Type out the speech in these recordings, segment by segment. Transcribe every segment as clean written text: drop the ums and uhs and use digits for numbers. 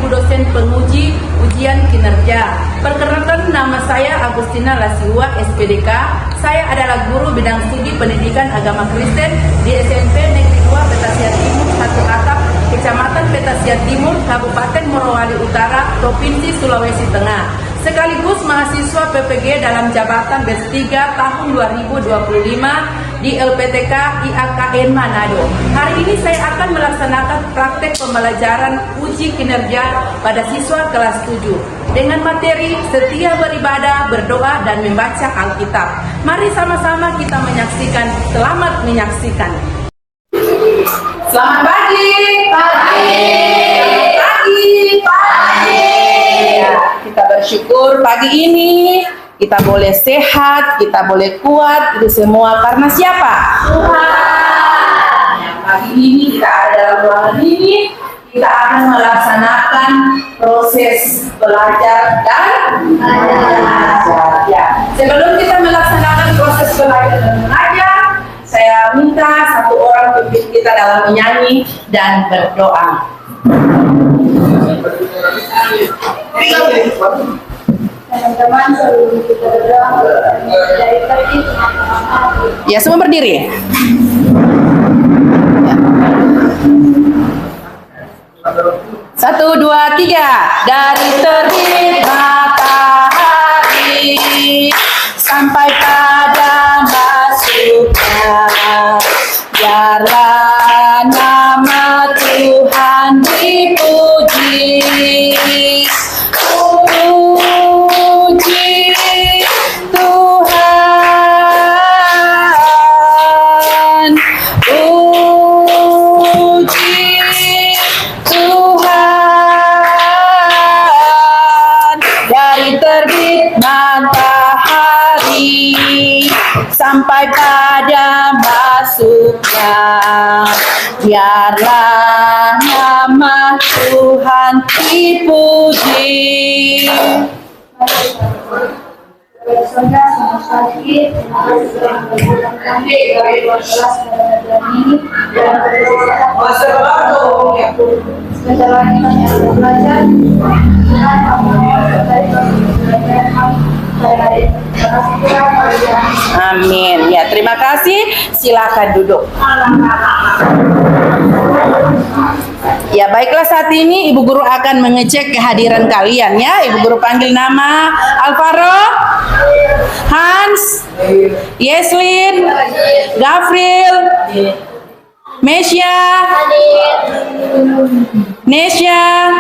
dosen penguji ujian kinerja. Perkenalkan, nama saya Agustina Lasiwa, SPDK. Saya adalah guru bidang studi pendidikan agama Kristen di SMP Negeri 2 Petasian Timur, Satu Atap, Kecamatan Petasian Timur, Kabupaten Morowali Utara, Provinsi Sulawesi Tengah. Sekaligus mahasiswa PPG dalam jabatan BES 3 tahun 2025 di LPTK IAKN Manado. Hari ini saya akan melaksanakan praktek pembelajaran uji kinerja pada siswa kelas 7 dengan materi setia beribadah, berdoa, dan membaca Alkitab. Mari sama-sama kita menyaksikan. Selamat menyaksikan. Selamat pagi. Kita bersyukur pagi ini kita boleh sehat, kita boleh kuat, itu semua karena siapa? Tuhan. Yang pagi ini kita ada dalam ruangan ini, kita akan melaksanakan proses belajar dan mengajar. Ya. Sebelum kita melaksanakan proses belajar dan mengajar, saya minta satu orang pimpin kita dalam menyanyi dan berdoa. Teman-teman, sebelum kita berdoa dari tadi, Ya, semua berdiri. Ya. 1, 2, 3. Dari terbit matahari sampai pada masuknya, biarlah nama Tuhan dipuji. Puji Tuhan, puji Tuhan. Dari terbit matahari sampai pada masuknya, biarlah nama Tuhan dipuji. Saudara sama sekali, terima kasih telah mengucapkan kami dari kelas pada ini dan sebentar lagi kami akan belajar dengan dari pembelajaran kami. Amin. Ya, terima kasih. Silakan duduk. Ya, baiklah, saat ini Ibu Guru akan mengecek kehadiran kalian ya. Ibu Guru panggil nama Alvaro, Hans, Yeslin, Gavril, Mesya, Nesya,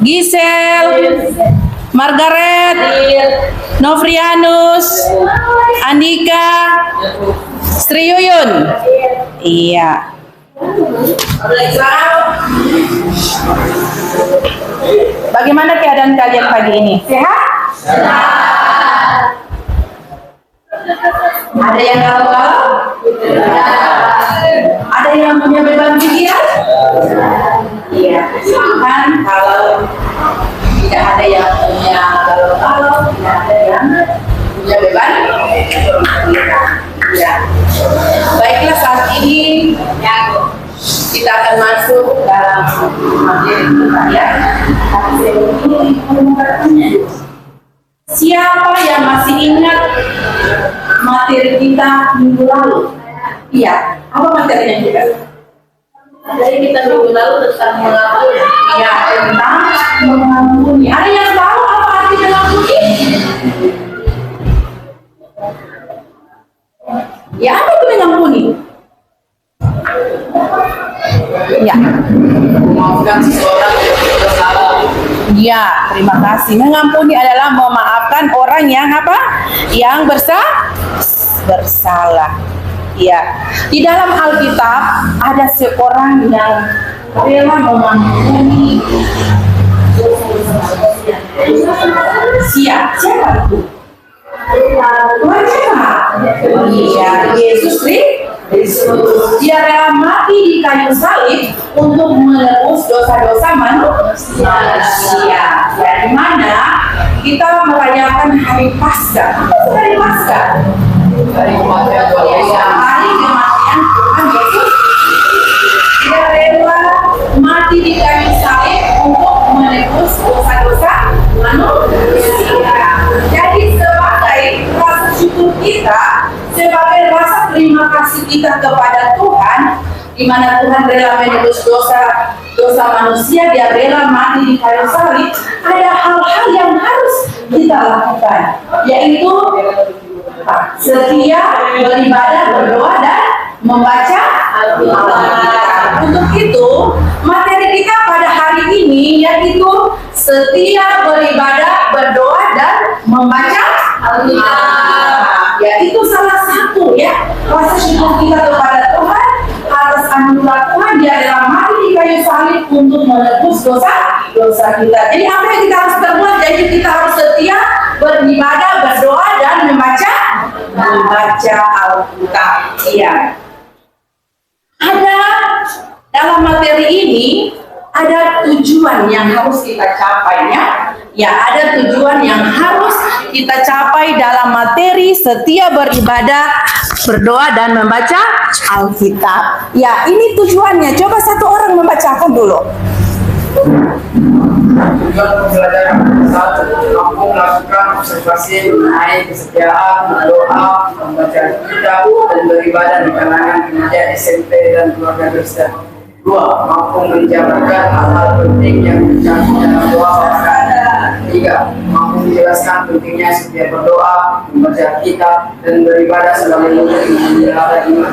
Gisel, Margaret, Novrianus, Andika, Sri Yuyun. Iya. Bagaimana keadaan kalian pagi ini? Sehat? Ada yang galau-galau? Ada yang punya beban pikiran? Iya. Kan kalau tidak ada yang punya galau-galau, tidak ada yang punya beban pikiran. Ya. Baiklah, saat ini kita akan masuk dalam materi kita ya. Tapi sebelum ini saya mau bertanya, siapa yang masih ingat materi kita minggu lalu? Iya, apa materinya kita? Jadi kita minggu lalu tentang mengampuni. Ya, tentang mengampuni. Ada yang tahu apa arti mengampuni? Ya, apa itu mengampuni? Ya. Memaafkan seseorang yang bersalah. Ya, terima kasih. Mengampuni adalah memaafkan orang yang apa? Yang bersalah. Ya. Di dalam Alkitab ada seorang yang rela mengampuni. Siapa itu? Tuhan siapa? Iya, Yesus Kristus. Dia rela mati di kayu salib untuk menebus dosa-dosa manusia. Ya, di mana kita merayakan hari Paskah. Apa itu hari Paskah? Hari kematian Tuhan Yesus. Dia rela mati di kayu salib untuk menebus terima kasih kita kepada Tuhan, di mana Tuhan rela menebus dosa manusia, Dia rela mati di kayu salib. Ada hal-hal yang harus kita lakukan, yaitu setia, beribadah, berdoa, dan membaca Alkitab. Untuk itu, materi kita pada hari ini yaitu setia, beribadah, berdoa, dan membaca Alkitab. Ya, itu salah satu ya rasa syukur kita kepada Tuhan atas anugerah Tuhan. Dia rela mati di kayu salib untuk menebus dosa kita. Jadi apa yang kita harus perbuat? Jadi kita harus setia, beribadah, berdoa, dan membaca Alkitab. Iya. Ada dalam materi ini ada tujuan yang harus kita capainya. Ya, ada tujuan yang harus kita capai dalam materi setia, beribadah, berdoa, dan membaca Alkitab. Ya, ini tujuannya. Coba satu orang membacakan dulu. Tujuan pembelajaran satu, mampu melakukan observasi mengenai kesetiaan, berdoa, membaca Alkitab, dan beribadah di kalangan remaja SMP dan keluarga Kristen. Dua, mampu menjabarkan hal-hal penting yang tercantum dalam doa masyarakat. Tiga, mampu menjelaskan pentingnya setiap berdoa, membaca Alkitab, dan beribadah sebagai wujud menjaga iman.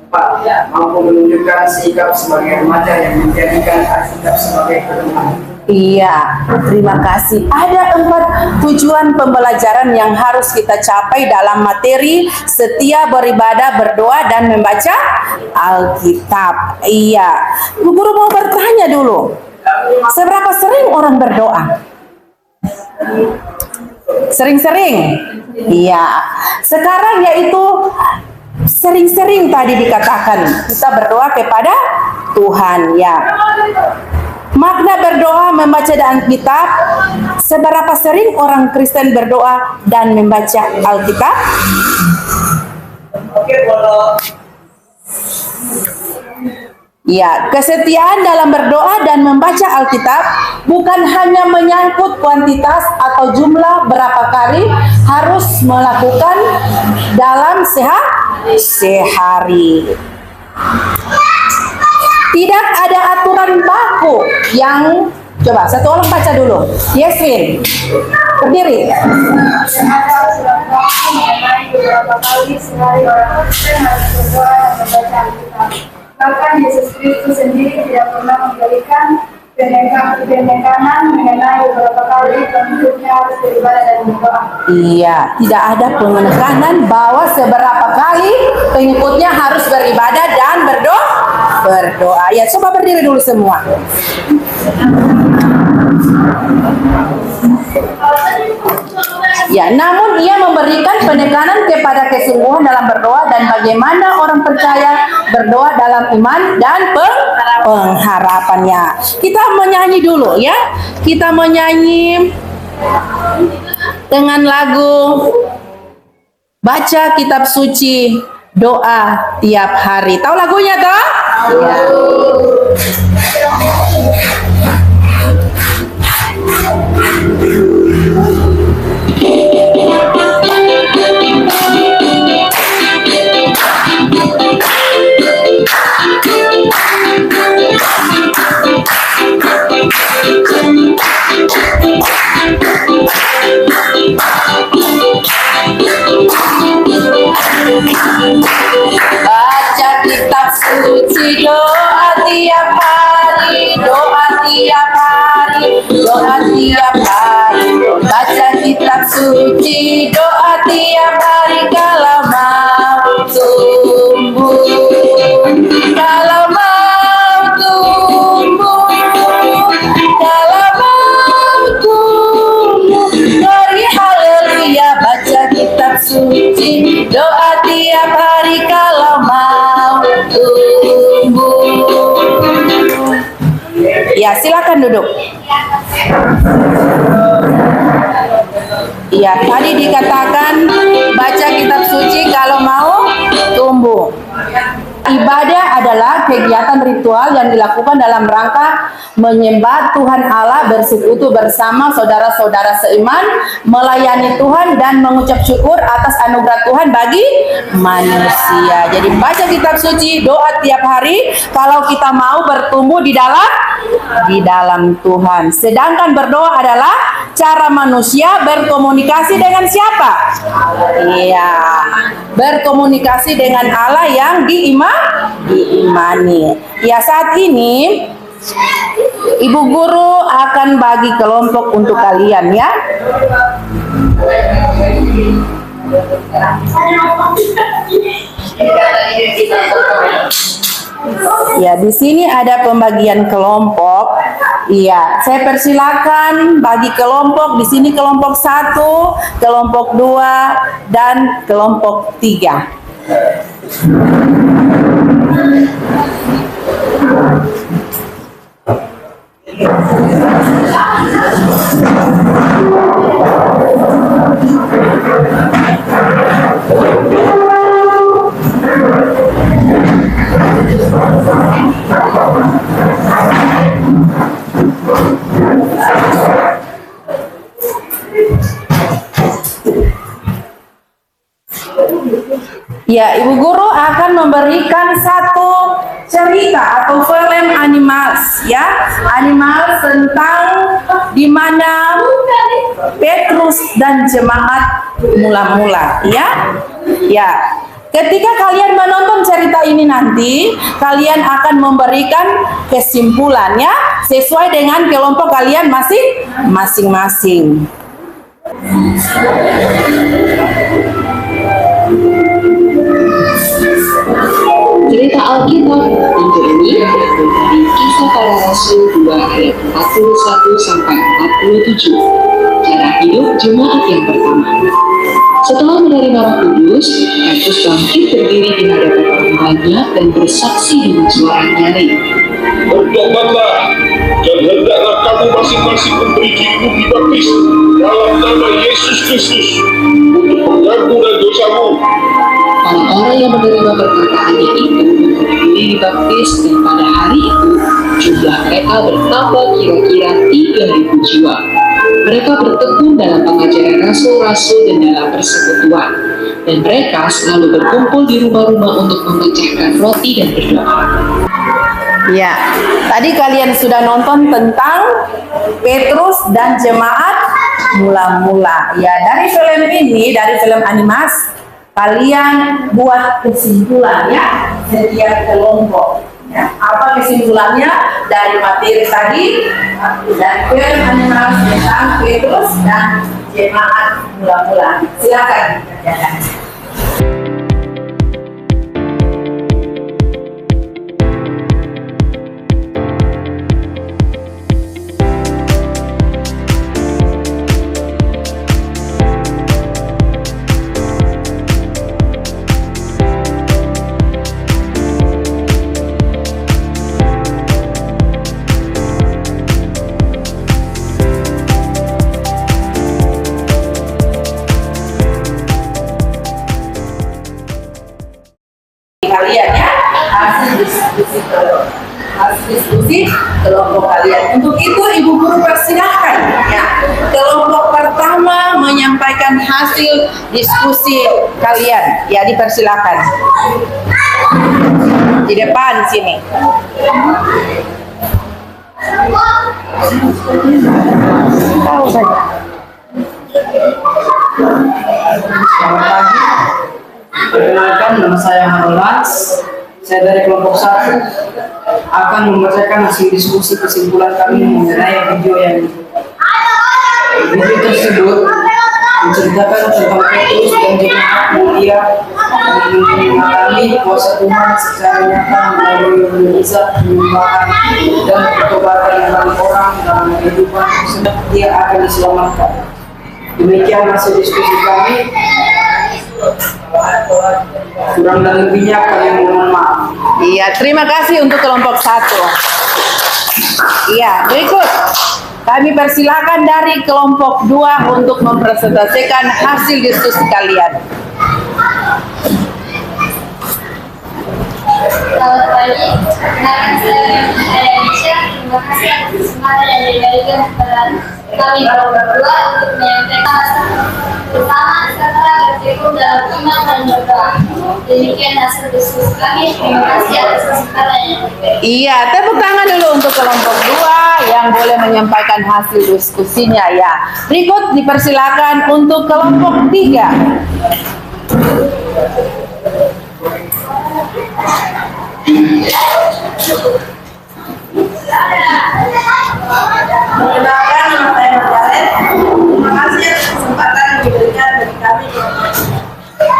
Empat, mampu menunjukkan sikap sebagai remaja yang menjadikan Alkitab sebagai pedoman. Iya, terima kasih. Ada 4 tujuan pembelajaran yang harus kita capai dalam materi setia, beribadah, berdoa, dan membaca Alkitab. Iya, guru mau bertanya dulu. Seberapa sering orang berdoa? Sering-sering? Iya. Sekarang yaitu sering-sering tadi dikatakan kita berdoa kepada Tuhan ya. Makna berdoa, membaca Alkitab. Seberapa sering orang Kristen berdoa dan membaca Alkitab? Ya, kesetiaan dalam berdoa dan membaca Alkitab bukan hanya menyangkut kuantitas atau jumlah berapa kali harus melakukan dalam sehari. Tidak ada aturan baku yang coba satu orang baca dulu. Yeswin, berdiri. Ada aturan baku mengenai beberapa kali sehari orang Kristen harus berdoa dan membaca Alkitab. Bahkan Yesus Kristus sendiri tidak pernah memberikan penekanan mengenai beberapa kali pengikutnya harus beribadah dan berdoa. Iya, tidak ada penekanan bahwa seberapa kali pengikutnya harus beribadah dan berdoa. Ya, coba berdiri dulu semua. Ya, namun ia memberikan penekanan kepada kesungguhan dalam berdoa dan bagaimana orang percaya berdoa dalam iman dan pengharapannya. Kita menyanyi dulu ya. Kita menyanyi dengan lagu Baca Kitab Suci, Doa Tiap Hari. Tahu lagunya toh? Ya. Baca kitab suci, doa tiap hari, doa tiap hari, doa tiap hari. Baca kitab suci, doa tiap hari kalau mau tumbuh, kalau mau tumbuh, kalau mau tumbuh. Mari haleluya, baca kitab suci, doa tiap hari kalau mau tumbuh. Ya, silakan duduk. Iya, tadi dikatakan baca kitab suci kalau mau tumbuh. ibadah adalah kegiatan ritual yang dilakukan dalam rangka menyembah Tuhan Allah bersekutu bersama saudara-saudara seiman, melayani Tuhan dan mengucap syukur atas anugerah Tuhan bagi manusia. Jadi baca kitab suci, doa tiap hari kalau kita mau bertumbuh di dalam Tuhan. Sedangkan berdoa adalah cara manusia berkomunikasi dengan siapa? Iya, berkomunikasi dengan Allah yang diimani. Ya, saat ini Ibu Guru akan bagi kelompok untuk kalian ya. Ya, di sini ada pembagian kelompok. Iya, saya persilakan bagi kelompok. Di sini kelompok 1, kelompok 2, dan kelompok 3. Ya, Ibu Guru akan memberikan satu cerita atau film animals ya, animal tentang di mana Petrus dan jemaat mula-mula ya. Ya, ketika kalian menonton cerita ini nanti, kalian akan memberikan kesimpulannya sesuai dengan kelompok kalian masing-masing. Cerita Alkitab minggu ini diambil dari Kisah Para Rasul 2 ayat 41 sampai 47. Cara hidup jemaat yang pertama. Setelah menerima Roh Kudus, Petrus bangkit berdiri di hadapan orang banyak dan bersaksi dengan suara nyaring. Bertobatlah dan hendaklah kamu masing-masing memberi dirimu dibaptis dalam nama Yesus Kristus untuk pengampunan dosamu. Orang-orang yang menerima perkataannya itu berdiri dibaptis, dan pada hari itu jumlah mereka bertambah kira-kira 3.000 jiwa. Mereka bertekun dalam pengajaran rasul-rasul dan dalam persekutuan, dan mereka selalu berkumpul di rumah-rumah untuk memecahkan roti dan berdoa. Ya, tadi kalian sudah nonton tentang Petrus dan jemaat mula-mula. Ya, dari film ini, dari film animasi, kalian buat kesimpulan ya, setiap kelompok. Ya, apa kesimpulannya dari materi tadi, dari film animasi tentang Petrus dan jemaat mula-mula. Silakan dikerjakan. Kalian ya, hasil diskusi kelompok kalian. Untuk itu Ibu Guru persilahkan ya, kelompok pertama menyampaikan hasil diskusi kalian ya, dipersilakan di depan sini. Tahu saja. Selamat pagi. Perkenalkan, nama saya Harolas. Saya dari kelompok 1 akan membacakan hasil diskusi kesimpulan kami mengenai video yang video tersebut menceritakan tentang Petrus dan jemaat mulia mengalami kuasa Tuhan secara nyata melalui mujizat, penyembahan, dan pertobatan bagi orang dalam kehidupan tersebut. Dia akan diselamatkan. Demikian hasil diskusi kami. Kurang dan lebihnya kalian mohon maaf. Iya, terima kasih untuk kelompok 1. Iya, berikut kami persilakan dari kelompok 2 untuk mempresentasikan hasil diskusi kalian. kembali. Perkenalkan saya Indonesia. Terima kasih atas kesempatan yang diberikan kepada kami berdua untuk menyampaikan bersama serta bertekun dalam iman dan berdoa. Demikian hasil diskusi kami. Terima kasih atas kesempatan yang diberikan. Iya, tepuk tangan dulu untuk kelompok 2 yang boleh menyampaikan hasil diskusinya ya. Berikut dipersilakan untuk kelompok 3. Perkenalkan, nama saya Margaret. Terima kasih atas kesempatan yang diberikan bagi kami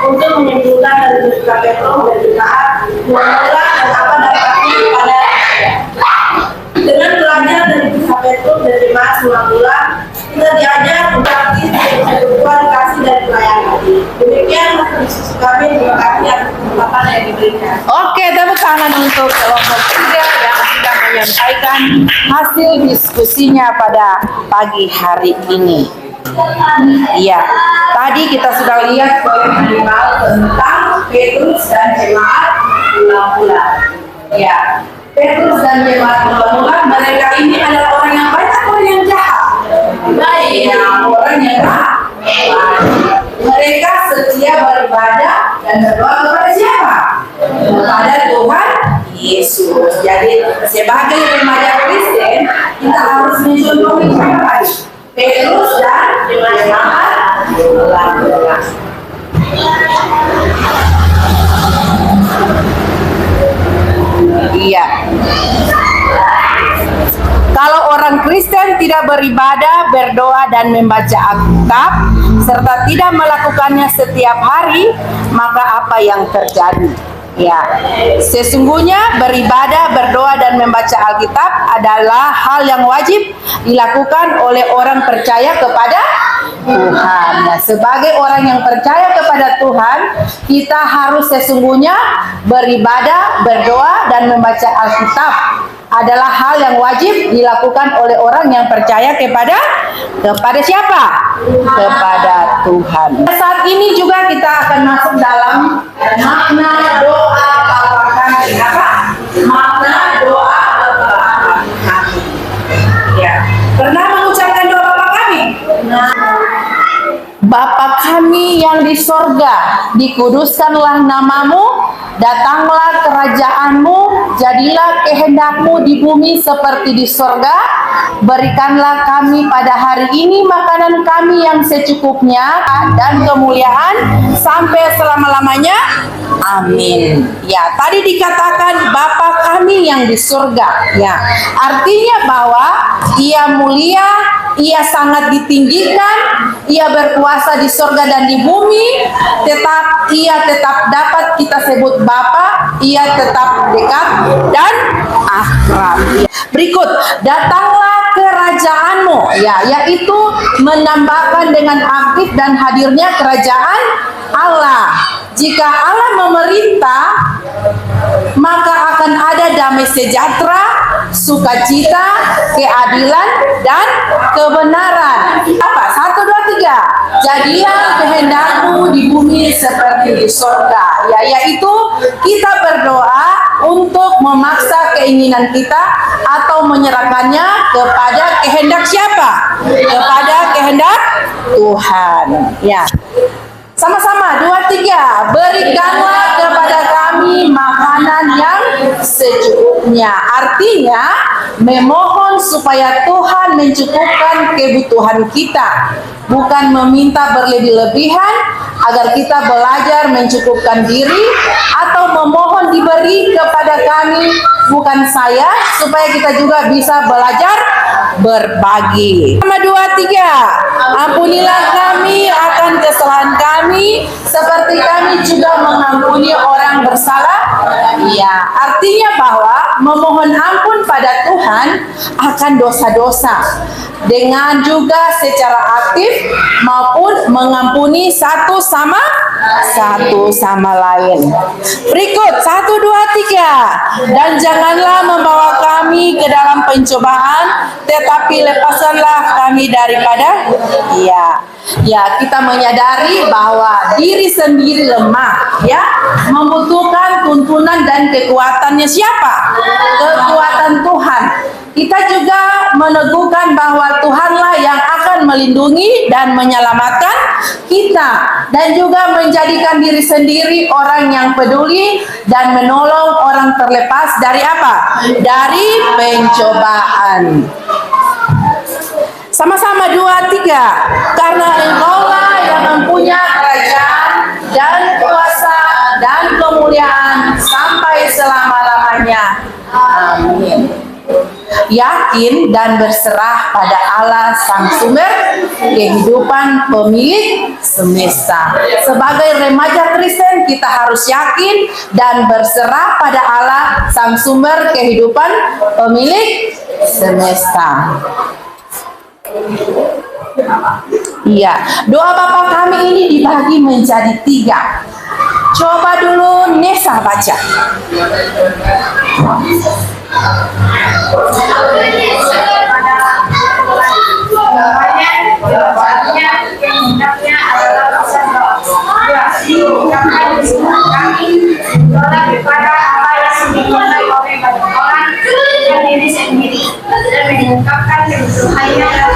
untuk menyimpulkan dari berita Petro dan jemaat mula dan apa dampaknya kepada dengan belajar dari kisah Petro dan jemaat mula kita diajar praktis kebutuhan kasih dan pelayanan. Demikian diskusi kami. Terima kasih atas kesempatan yang diberikan. Oke, tepuk tangan untuk kelompok 3 yang sudah menyampaikan hasil diskusinya pada pagi hari ini. Iya, tadi kita sudah lihat minimal tentang Petrus dan jemaat mula-mula. Ya, Petrus dan jemaat mula-mula, mereka ini adalah orang yang baik atau orang yang jahat? Baik, ya, orang yang jahat. Mereka setia beribadah dan berdoa kepada siapa? Kepada Tuhan Yesus. Jadi sebagai remaja Kristen kita harus mencontohi siapa? Petrus dan jemaat mula-mula. Iya. Kalau orang Kristen tidak beribadah, berdoa, dan membaca Alkitab, serta tidak melakukannya setiap hari, maka apa yang terjadi? Ya, sesungguhnya beribadah, berdoa, dan membaca Alkitab adalah hal yang wajib dilakukan oleh orang percaya kepada Tuhan. Nah, sebagai orang yang percaya kepada Tuhan, kita harus sesungguhnya beribadah, berdoa, dan membaca Alkitab adalah hal yang wajib dilakukan oleh orang yang percaya kepada siapa? Kepada Tuhan. Saat ini juga kita akan masuk dalam makna doa Bapa Kami. Apa? Makna doa Bapa Kami. Ya. Pernah mengucapkan doa Bapa Kami? Nah, Bapa Kami yang di sorga, dikuduskanlah namamu, datanglah kerajaanmu, jadilah kehendakmu di bumi seperti di sorga. Berikanlah kami pada hari ini makanan kami yang secukupnya, dan kemuliaan sampai selama-lamanya. Amin. Ya, tadi dikatakan Bapa Kami yang di surga. Ya, artinya bahwa Ia mulia, Ia sangat ditinggikan, Ia berkuasa di surga dan di bumi. Ia tetap dapat kita sebut Bapa, Ia tetap dekat dan akrab. Berikut, datanglah kerajaanmu, ya, yaitu menambahkan dengan aktif dan hadirnya kerajaan Allah. Jika Allah memerintah, maka akan ada damai sejahtera, sukacita, keadilan, dan kebenaran. Apa? 1, 2, 3. Jadilah kehendakmu di bumi seperti di surga. Ya, yaitu kita berdoa untuk memaksa keinginan kita atau menyerahkannya kepada kehendak siapa? Kepada kehendak Tuhan. Ya. Sama-sama, 2, 3. Berikanlah kepada kami makanan yang secukupnya. Artinya, memohon supaya Tuhan mencukupkan kebutuhan kita. Bukan meminta berlebih-lebihan agar kita belajar mencukupkan diri, atau memohon diberi kepada kami, bukan saya, supaya kita juga bisa belajar berbagi. 2, 3. Ampunilah kami akan kesalahan kami, seperti kami juga mengampuni orang bersalah. Ya, artinya bahwa memohon ampun pada Tuhan akan dosa-dosa, dengan juga secara aktif maupun mengampuni satu sama lain. Berikut 1, 2, 3. Dan janganlah membawa kami kami ke dalam pencobaan, tetapi lepaskanlah kami daripada kita menyadari bahwa diri sendiri lemah, membutuhkan tuntunan dan kekuatannya siapa? Kekuatan Tuhan. Kita juga meneguhkan bahwa Tuhanlah yang akan melindungi dan menyelamatkan kita, dan juga menjadikan diri sendiri orang yang peduli dan menolong orang terlepas dari apa? Dari pencobaan. Sama-sama 2, 3. Karena Engkaulah yang mempunyai kerajaan dan kuasa dan kemuliaan sampai selama-lamanya. Amin. Yakin dan berserah pada Allah Sang Sumber kehidupan, pemilik semesta. Sebagai remaja Kristen, kita harus yakin dan berserah pada Allah Sang Sumber kehidupan, pemilik semesta. Doa Bapa kami ini dibagi menjadi 3. Coba dulu Nesa baca. Jawabannya, kehendaknya adalah pesan doa. Kami menolak kepada apa yang dimintai oleh banyak orang dan diri sendiri, dan mengungkapkan kebutuhannya dan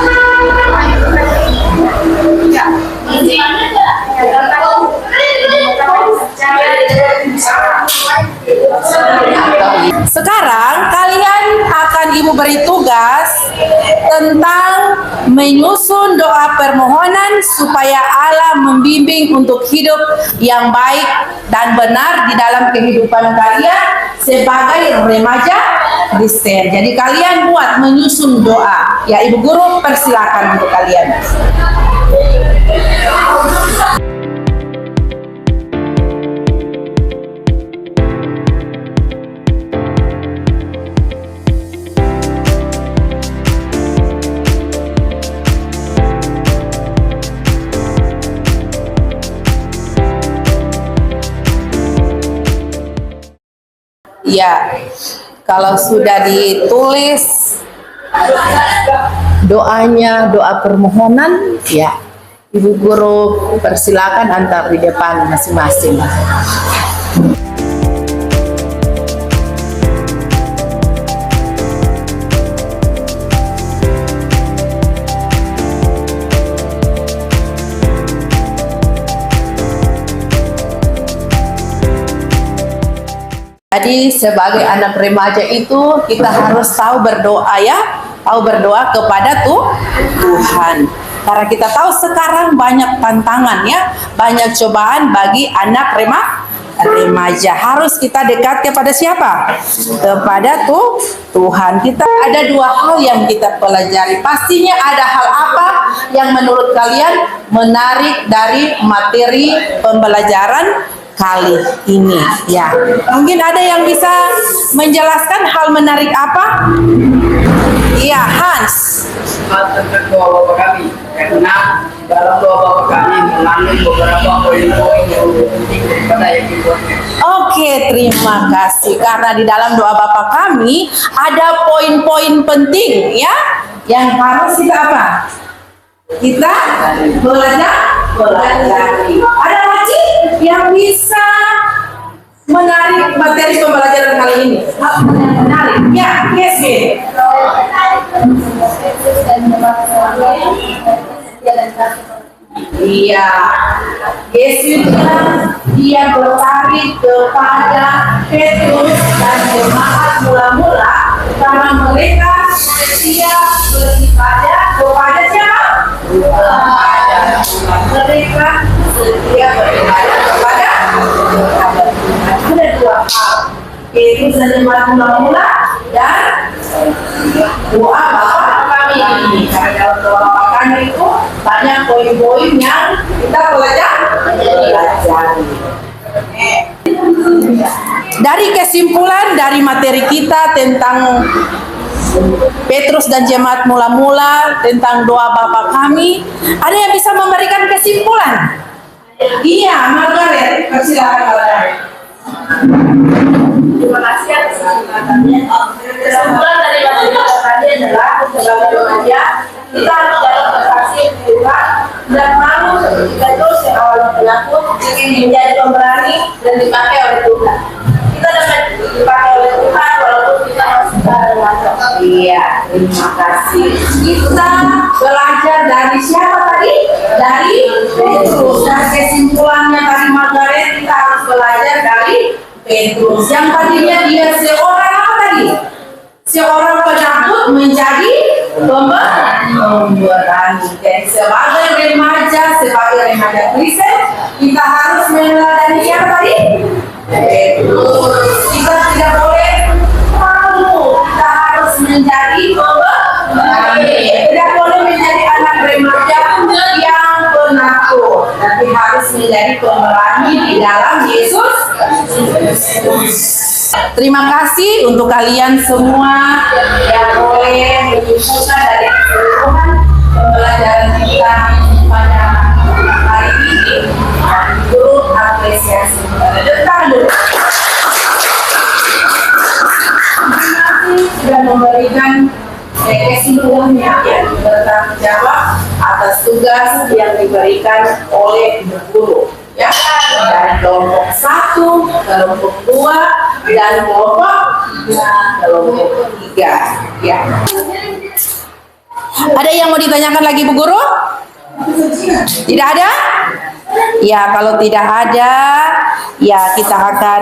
Sekarang kalian akan Ibu beri tugas tentang menyusun doa permohonan supaya Allah membimbing untuk hidup yang baik dan benar di dalam kehidupan kalian sebagai remaja Kristen. Jadi kalian buat menyusun doa. Ya, Ibu Guru persilakan untuk kalian. Ya, kalau sudah ditulis doanya, doa permohonan, ya, Ibu Guru persilakan antar di depan masing-masing. Jadi sebagai anak remaja itu kita harus tahu berdoa, ya, tahu berdoa kepada Tuhan. Karena kita tahu sekarang banyak tantangan, ya, banyak cobaan bagi anak remaja. Harus kita dekat kepada siapa? Kepada Tuhan. Kita ada 2 hal yang kita pelajari. Pastinya ada hal apa yang menurut kalian menarik dari materi pembelajaran kali ini, ya. Mungkin ada yang bisa menjelaskan hal menarik apa? Iya, Hans. Tentang doa Bapa kami, karena dalam doa Bapa kami mengandung beberapa poin-poin yang penting daripada yang dibuatnya. Oke, terima kasih. Karena di dalam doa Bapa kami ada poin-poin penting, ya, yang harus kita apa? Kita pelajari. Ada lagi yang bisa menarik materi pembelajaran kali ini? Menarik, ya, yes, Iya, Yesusnya dia berlari kepada Petrus dan jemaat mula-mula karena mereka setia beribadah kepada siapa? Mereka setia beribadah kepada Tuhan. Ada 2 hal, yaitu jemaat mula-mula dan doa Bapa kami ini. Karena dalam doa Bapa kami itu banyak poin-poin yang kita pelajari. Dari kesimpulan dari materi kita tentang Petrus dan jemaat mula-mula, tentang doa Bapa kami, ada yang bisa memberikan kesimpulan? Iya, Margaret, persilakan Margaret. Terima kasih atas kesempatannya. Kesimpulan dari Terima kasih. Kita belajar dari siapa tadi? Dari Petrus. Dan kesimpulannya tadi Margaret, kita harus belajar dari Petrus. Yang tadinya dia seorang apa tadi? Seorang penakut menjadi pemberani. Dan sebagai remaja Kristen, kita harus meneladani siapa tadi? Petrus. Kita tidak boleh malu. Kita harus menjadi pemberani. Tidak boleh menjadi anak remaja yang penakut, tapi harus menjadi pemberani di dalam Yesus. Terima kasih untuk kalian semua yang boleh menyimpulkan dari keseluruhan pembelajaran kita pada hari ini. Turut apresiasi. Depan dulu. Sudah memberikan kesimpulannya ya, bertanggung jawab atas tugas yang diberikan oleh ibu guru ya, dari kelompok 1, kelompok 2, dan kelompok 3 ya. Ada yang mau ditanyakan lagi Bu Guru? Tidak ada? Ya, kalau tidak ada, ya kita akan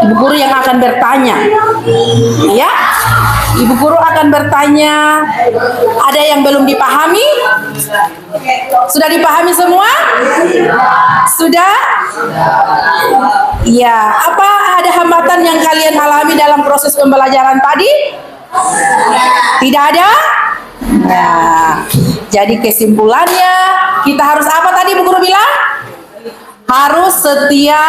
Ibu Guru yang akan bertanya. Ya, Ibu Guru akan bertanya. Ada yang belum dipahami? Sudah dipahami semua? Sudah? Ya, apa ada hambatan yang kalian alami dalam proses pembelajaran tadi? Tidak ada? Nah, jadi kesimpulannya kita harus apa tadi Bu Guru bilang? Harus setia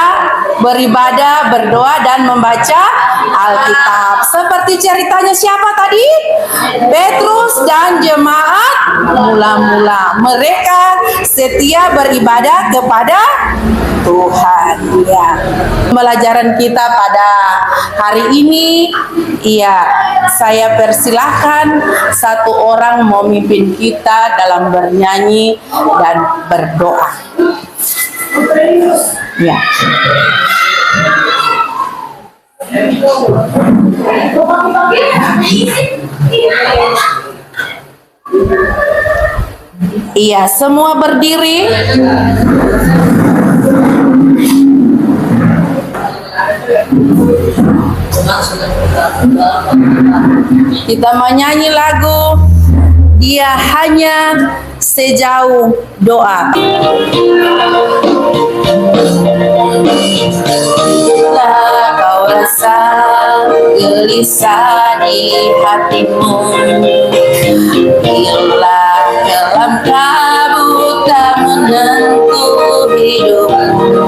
beribadah, berdoa, dan membaca Alkitab. Seperti ceritanya siapa tadi? Petrus dan jemaat mula-mula. Mereka setia beribadah kepada Tuhan. Ya. Pembelajaran kita pada hari ini, ya, saya persilahkan satu orang memimpin kita dalam bernyanyi dan berdoa. Ya. Iya, semua berdiri. Kita menyanyi lagu Dia Hanya Sejauh Doa. Bila kau rasa gelisah di hatimu, bila dalam kabut tak menentu hidupmu,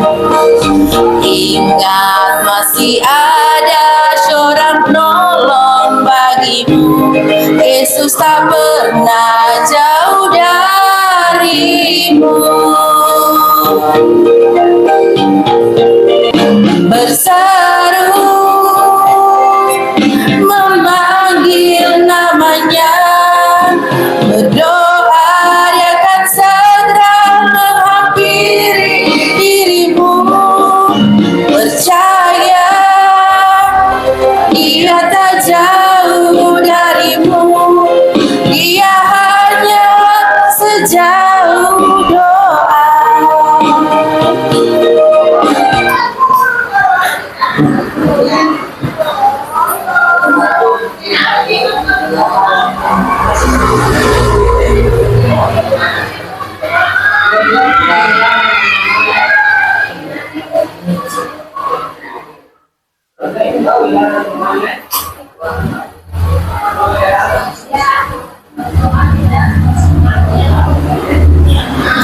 ingat masih ada seorang penolong bagimu. Yesus tak pernah jauh darimu. Berseru memanggil namanya, berdoa Dia akan segera menghampiri dirimu. Percaya Dia tak jauh darimu, Dia hanya sejauh doa.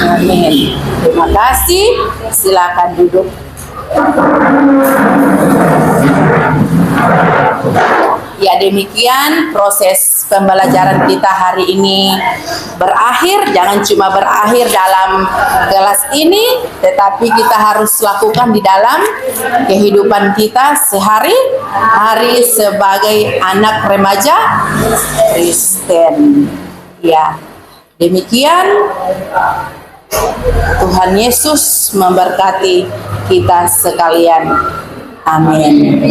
Amin. Terima kasih. Silakan duduk. Ya, demikian proses pembelajaran kita hari ini berakhir. Jangan cuma berakhir dalam kelas ini, tetapi kita harus lakukan di dalam kehidupan kita sehari-hari sebagai anak remaja Kristen. Ya, demikian. Tuhan Yesus memberkati kita sekalian. Amin.